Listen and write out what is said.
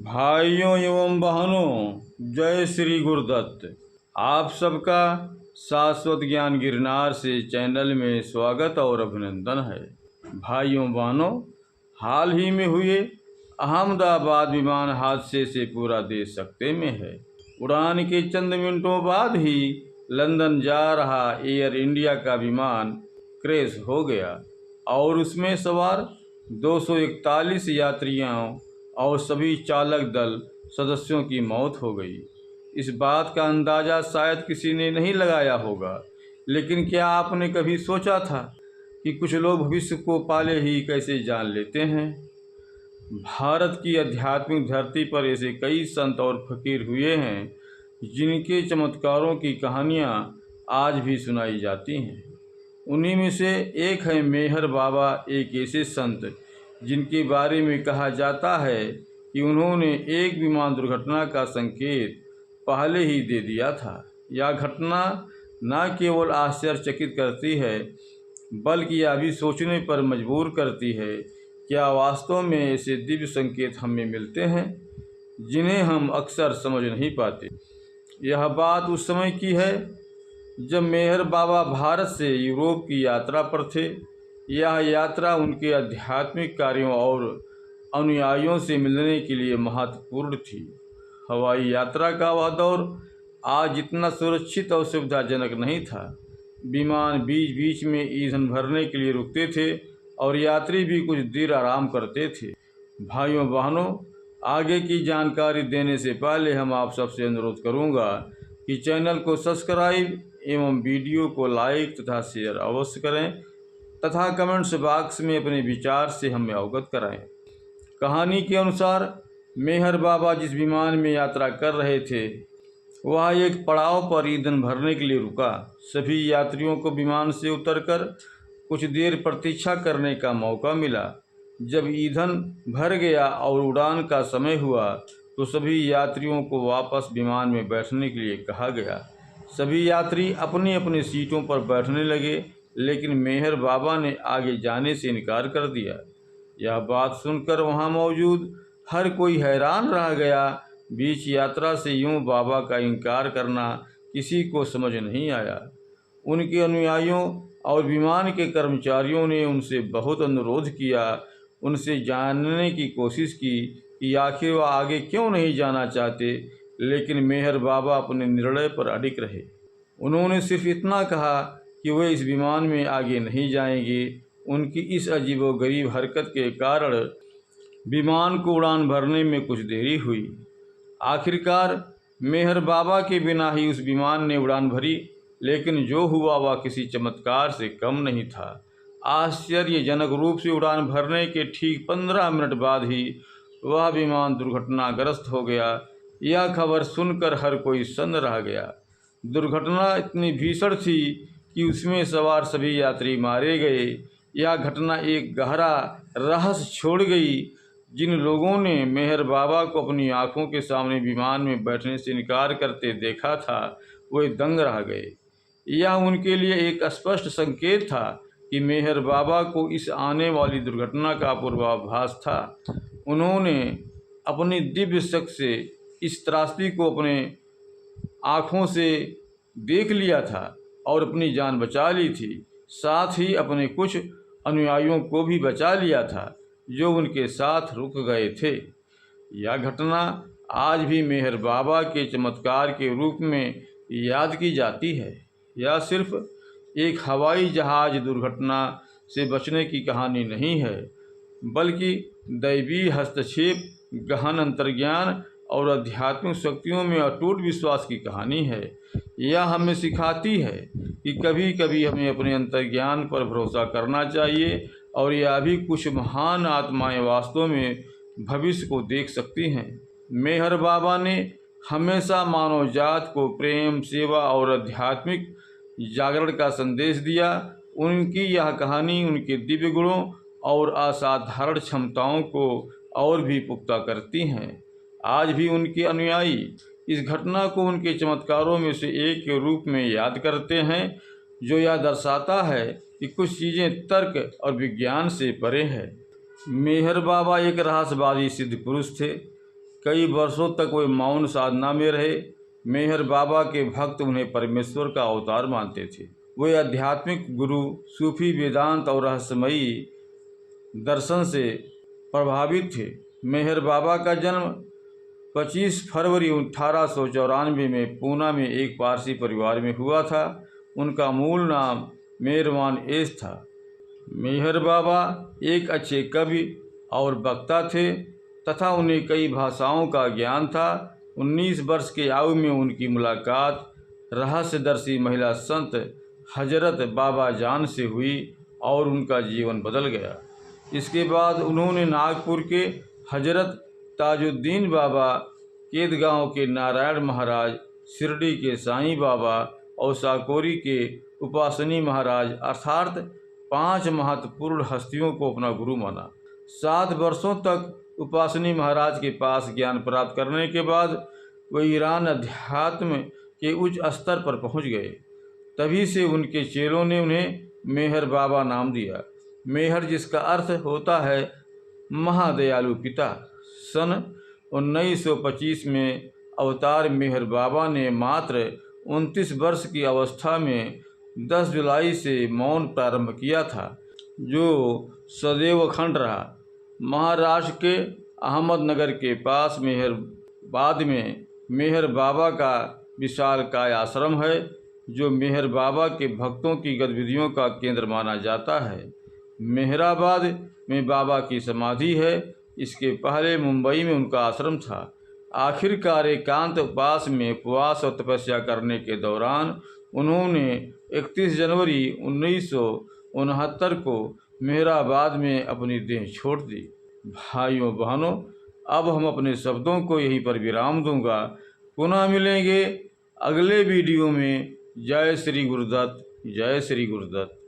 भाइयों एवं बहनों, जय श्री गुरुदत्त। आप सबका शाश्वत ज्ञान गिरनार से चैनल में स्वागत और अभिनंदन है। भाइयों बहनों, हाल ही में हुए अहमदाबाद विमान हादसे से पूरा देश सकते में है। उड़ान के चंद मिनटों बाद ही लंदन जा रहा एयर इंडिया का विमान क्रैश हो गया और उसमें सवार 241 यात्रियों और सभी चालक दल सदस्यों की मौत हो गई। इस बात का अंदाज़ा शायद किसी ने नहीं लगाया होगा, लेकिन क्या आपने कभी सोचा था कि कुछ लोग भविष्य को पाले ही कैसे जान लेते हैं। भारत की आध्यात्मिक धरती पर ऐसे कई संत और फकीर हुए हैं जिनके चमत्कारों की कहानियाँ आज भी सुनाई जाती हैं। उन्हीं में से एक है मेहर बाबा, एक ऐसे संत जिनके बारे में कहा जाता है कि उन्होंने एक विमान दुर्घटना का संकेत पहले ही दे दिया था। यह घटना न केवल आश्चर्यचकित करती है बल्कि यह भी सोचने पर मजबूर करती है, क्या वास्तव में ऐसे दिव्य संकेत हमें मिलते हैं जिन्हें हम अक्सर समझ नहीं पाते। यह बात उस समय की है जब मेहर बाबा भारत से यूरोप की यात्रा पर थे। यह यात्रा उनके आध्यात्मिक कार्यों और अनुयायियों से मिलने के लिए महत्वपूर्ण थी। हवाई यात्रा का वह दौर आज इतना सुरक्षित और सुविधाजनक नहीं था। विमान बीच बीच में ईंधन भरने के लिए रुकते थे और यात्री भी कुछ देर आराम करते थे। भाइयों बहनों, आगे की जानकारी देने से पहले हम आप सबसे अनुरोध करूंगा कि चैनल को सब्सक्राइब एवं वीडियो को लाइक तथा शेयर अवश्य करें तथा कमेंट्स बॉक्स में अपने विचार से हमें अवगत कराएं। कहानी के अनुसार मेहर बाबा जिस विमान में यात्रा कर रहे थे वह एक पड़ाव पर ईंधन भरने के लिए रुका। सभी यात्रियों को विमान से उतरकर कुछ देर प्रतीक्षा करने का मौका मिला। जब ईंधन भर गया और उड़ान का समय हुआ तो सभी यात्रियों को वापस विमान में बैठने के लिए कहा गया। सभी यात्री अपनी अपनी सीटों पर बैठने लगे, लेकिन मेहर बाबा ने आगे जाने से इनकार कर दिया। यह बात सुनकर वहां मौजूद हर कोई हैरान रह गया। बीच यात्रा से यूं बाबा का इनकार करना किसी को समझ नहीं आया। उनके अनुयायियों और विमान के कर्मचारियों ने उनसे बहुत अनुरोध किया, उनसे जानने की कोशिश की कि आखिर वह आगे क्यों नहीं जाना चाहते, लेकिन मेहर बाबा अपने निर्णय पर अडिग रहे। उन्होंने सिर्फ इतना कहा कि वे इस विमान में आगे नहीं जाएंगे। उनकी इस अजीबोगरीब हरकत के कारण विमान को उड़ान भरने में कुछ देरी हुई। आखिरकार मेहर बाबा के बिना ही उस विमान ने उड़ान भरी, लेकिन जो हुआ वह किसी चमत्कार से कम नहीं था। आश्चर्यजनक रूप से उड़ान भरने के ठीक 15 मिनट बाद ही वह विमान दुर्घटनाग्रस्त हो गया। यह खबर सुनकर हर कोई सन्न रह गया। दुर्घटना इतनी भीषण थी कि उसमें सवार सभी यात्री मारे गए। यह घटना एक गहरा रहस्य छोड़ गई। जिन लोगों ने मेहर बाबा को अपनी आंखों के सामने विमान में बैठने से इनकार करते देखा था वे दंग रह गए। यह उनके लिए एक स्पष्ट संकेत था कि मेहर बाबा को इस आने वाली दुर्घटना का पूर्वाभास था। उन्होंने अपनी दिव्य शक्ति से इस त्रासदी को अपने आँखों से देख लिया था और अपनी जान बचा ली थी। साथ ही अपने कुछ अनुयायियों को भी बचा लिया था जो उनके साथ रुक गए थे। यह घटना आज भी मेहर बाबा के चमत्कार के रूप में याद की जाती है। यह सिर्फ एक हवाई जहाज दुर्घटना से बचने की कहानी नहीं है, बल्कि दैवीय हस्तक्षेप, गहन अंतर्ज्ञान और आध्यात्मिक शक्तियों में अटूट विश्वास की कहानी है। यह हमें सिखाती है कि कभी कभी हमें अपने अंतर्ज्ञान पर भरोसा करना चाहिए और यह भी कुछ महान आत्माएं वास्तव में भविष्य को देख सकती हैं। मेहर बाबा ने हमेशा मानव जात को प्रेम, सेवा और आध्यात्मिक जागरण का संदेश दिया। उनकी यह कहानी उनके दिव्य गुणों और असाधारण क्षमताओं को और भी पुख्ता करती हैं। आज भी उनके अनुयायी इस घटना को उनके चमत्कारों में से एक के रूप में याद करते हैं, जो यह दर्शाता है कि कुछ चीज़ें तर्क और विज्ञान से परे हैं। मेहर बाबा एक रहस्यवादी सिद्ध पुरुष थे। कई वर्षों तक वे मौन साधना में रहे। मेहर बाबा के भक्त उन्हें परमेश्वर का अवतार मानते थे। वे आध्यात्मिक गुरु, सूफी, वेदांत और रहस्यमयी दर्शन से प्रभावित थे। मेहर बाबा का जन्म 25 फरवरी 1894 में पूना में एक पारसी परिवार में हुआ था। उनका मूल नाम मेहरवान एस था। मेहर बाबा एक अच्छे कवि और वक्ता थे तथा उन्हें कई भाषाओं का ज्ञान था। 19 वर्ष की आयु में उनकी मुलाकात रहस्यदर्शी महिला संत हजरत बाबा जान से हुई और उनका जीवन बदल गया। इसके बाद उन्होंने नागपुर के हजरत ताजुद्दीन बाबा, केतगांव के नारायण महाराज, शिरडी के साईं बाबा और साकोरी के उपासनी महाराज अर्थात 5 महत्वपूर्ण हस्तियों को अपना गुरु माना। 7 वर्षों तक उपासनी महाराज के पास ज्ञान प्राप्त करने के बाद वे ईरान अध्यात्म के उच्च स्तर पर पहुंच गए। तभी से उनके चेलों ने उन्हें मेहर बाबा नाम दिया। मेहर जिसका अर्थ होता है महादयालु पिता। सन 1925 में अवतार मेहर बाबा ने मात्र 29 वर्ष की अवस्था में 10 जुलाई से मौन प्रारंभ किया था, जो सदैव अखंड रहा। महाराष्ट्र के अहमदनगर के पास मेहराबाद में मेहर बाबा का विशालकाय आश्रम है, जो मेहर बाबा के भक्तों की गतिविधियों का केंद्र माना जाता है। मेहराबाद में बाबा की समाधि है। इसके पहले मुंबई में उनका आश्रम था। आखिरकार एकांत उपवास में उपवास और तपस्या करने के दौरान उन्होंने 31 जनवरी 1969 को मेहराबाद में अपनी देह छोड़ दी। भाइयों बहनों, अब हम अपने शब्दों को यहीं पर विराम दूंगा। पुनः मिलेंगे अगले वीडियो में। जय श्री गुरुदत्त, जय श्री गुरुदत्त।